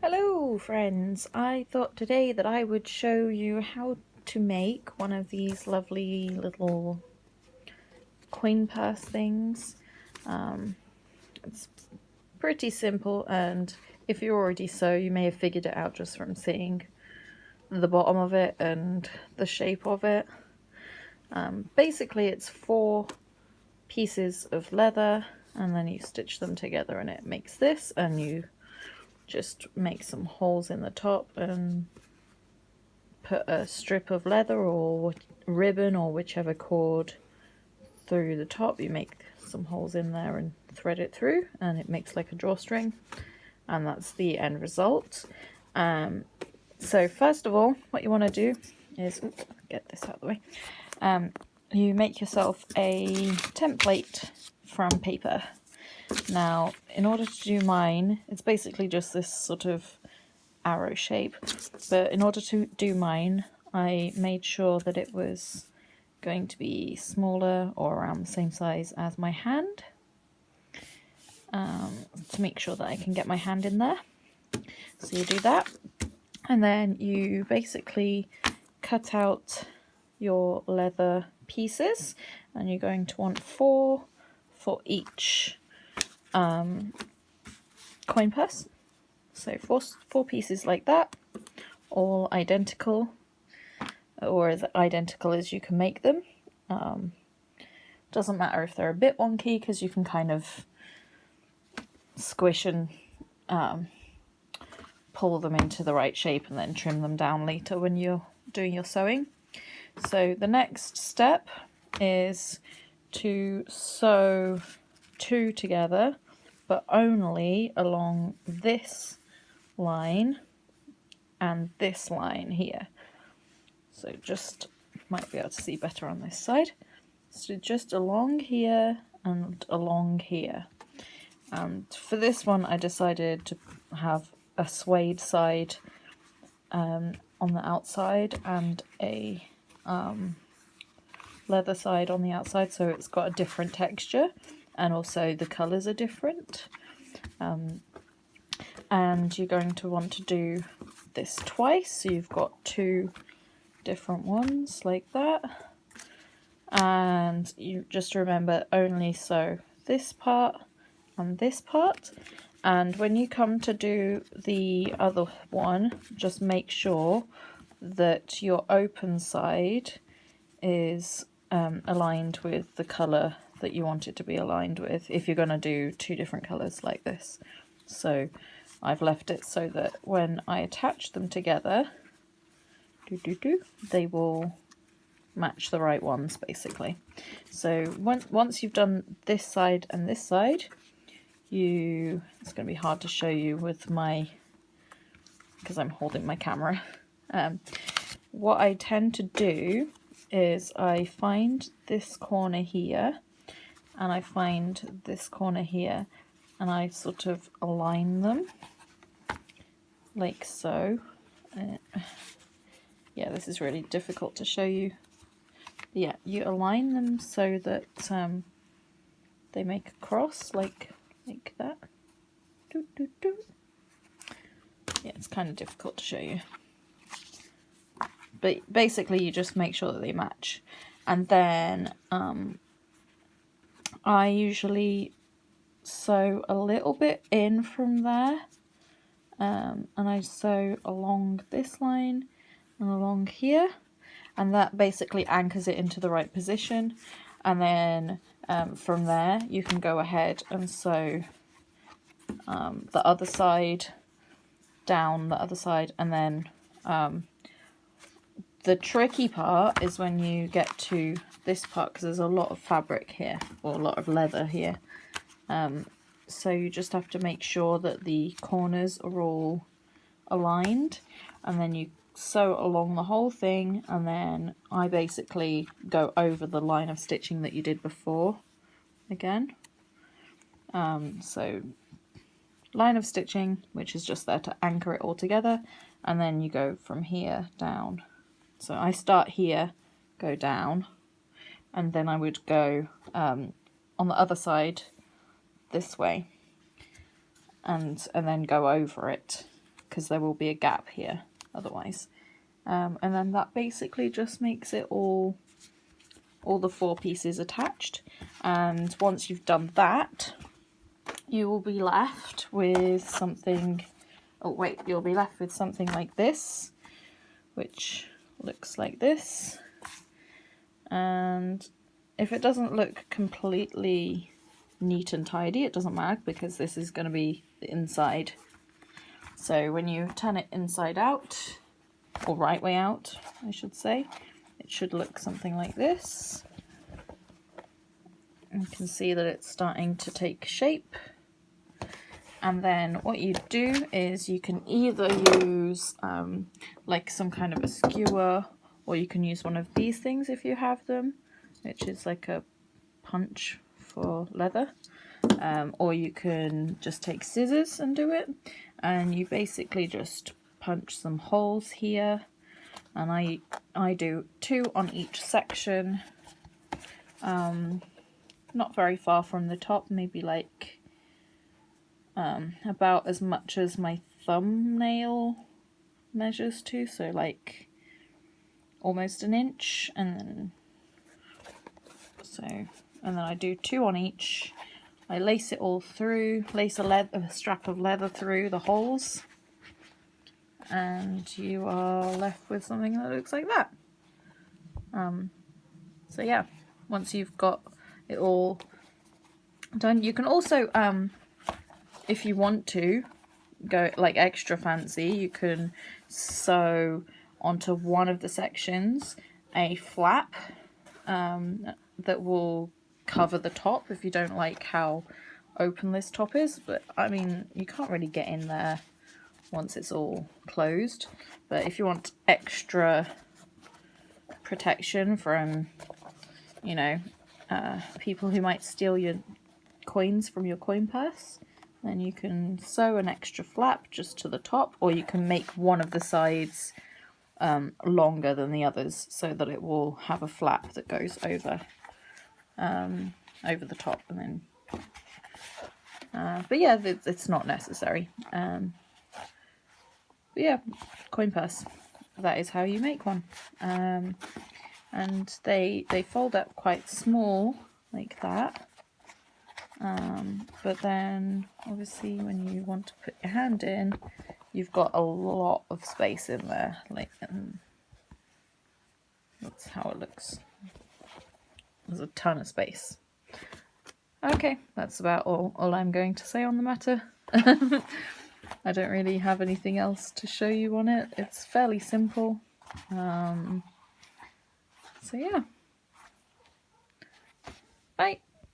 Hello friends, I thought today that I would show you how to make one of these lovely little coin purse things. It's pretty simple, and if you already sew you may have figured it out just from seeing the bottom of it and the shape of it. Basically it's 4 pieces of leather and then you stitch them together and it makes this, and you just make some holes in the top and put a strip of leather or ribbon or whichever cord through the top. You make some holes in there and thread it through and it makes like a drawstring, and that's the end result. So first of all, what you want to do is get this out of the way. You make yourself a template from paper. Now in order to do mine, it's basically just this sort of arrow shape, but in order to do mine I made sure that it was going to be smaller or around the same size as my hand, to make sure that I can get my hand in there. So you do that, and then you basically cut out your leather pieces, and you're going to want 4 for each coin purse. So four pieces like that, all identical, or as identical as you can make them. Doesn't matter if they're a bit wonky, because you can kind of squish and pull them into the right shape and then trim them down later when you're doing your sewing. So the next step is to sew 2 together, but only along this line and this line here. So just might be able to see better on this side. So just along here and along here. And for this one I decided to have a suede side on the outside and a leather side on the outside, so it's got a different texture and also the colours are different. And you're going to want to do this twice, so you've got 2 different ones like that, and you just remember only sew this part and this part. And when you come to do the other one, just make sure that your open side is aligned with the colour that you want it to be aligned with, if you're going to do 2 different colours like this. So I've left it so that when I attach them together, they will match the right ones basically. So once you've done this side and this side, it's going to be hard to show you with because I'm holding my camera. What I tend to do is I find this corner here and I find this corner here, and I sort of align them like so. Yeah, this is really difficult to show you. Yeah, you align them so that they make a cross like that. Yeah, it's kind of difficult to show you, but basically you just make sure that they match. And then I usually sew a little bit in from there, and I sew along this line and along here, and that basically anchors it into the right position. And then from there you can go ahead and sew the other side down the other side. And then the tricky part is when you get to this part, because there's a lot of fabric here, or a lot of leather here. So you just have to make sure that the corners are all aligned, and then you sew along the whole thing, and then I basically go over the line of stitching that you did before again. So line of stitching, which is just there to anchor it all together, and then you go from here down. So I start here, go down, and then I would go on the other side this way, and then go over it, because there will be a gap here otherwise. And then that basically just makes it all the 4 pieces attached. And once you've done that, you will be left with something, you'll be left with something like this, which looks like this. And if it doesn't look completely neat and tidy, it doesn't matter, because this is going to be the inside. So when you turn it inside out, or right way out, I should say, it should look something like this. You can see that it's starting to take shape. And then what you do is you can either use like some kind of a skewer, or you can use one of these things if you have them, which is like a punch for leather. Or you can just take scissors and do it. And you basically just punch some holes here. And I do 2 on each section. Not very far from the top, maybe like about as much as my thumbnail measures to, so like almost an inch, and then I do 2 on each. I lace it all through, lace a strap of leather through the holes, and you are left with something that looks like that. So yeah, once you've got it all done, you can also if you want to go like extra fancy, you can sew onto one of the sections a flap that will cover the top if you don't like how open this top is. But I mean, you can't really get in there once it's all closed. But if you want extra protection from, you know, people who might steal your coins from your coin purse, then you can sew an extra flap just to the top, or you can make one of the sides longer than the others so that it will have a flap that goes over over the top. And then but yeah, it's not necessary. But yeah, coin purse, that is how you make one. And they fold up quite small like that. But then obviously when you want to put your hand in, you've got a lot of space in there. Like, that's how it looks. There's a ton of space. Okay, that's about all I'm going to say on the matter. I don't really have anything else to show you on it. It's fairly simple. So yeah. Bye.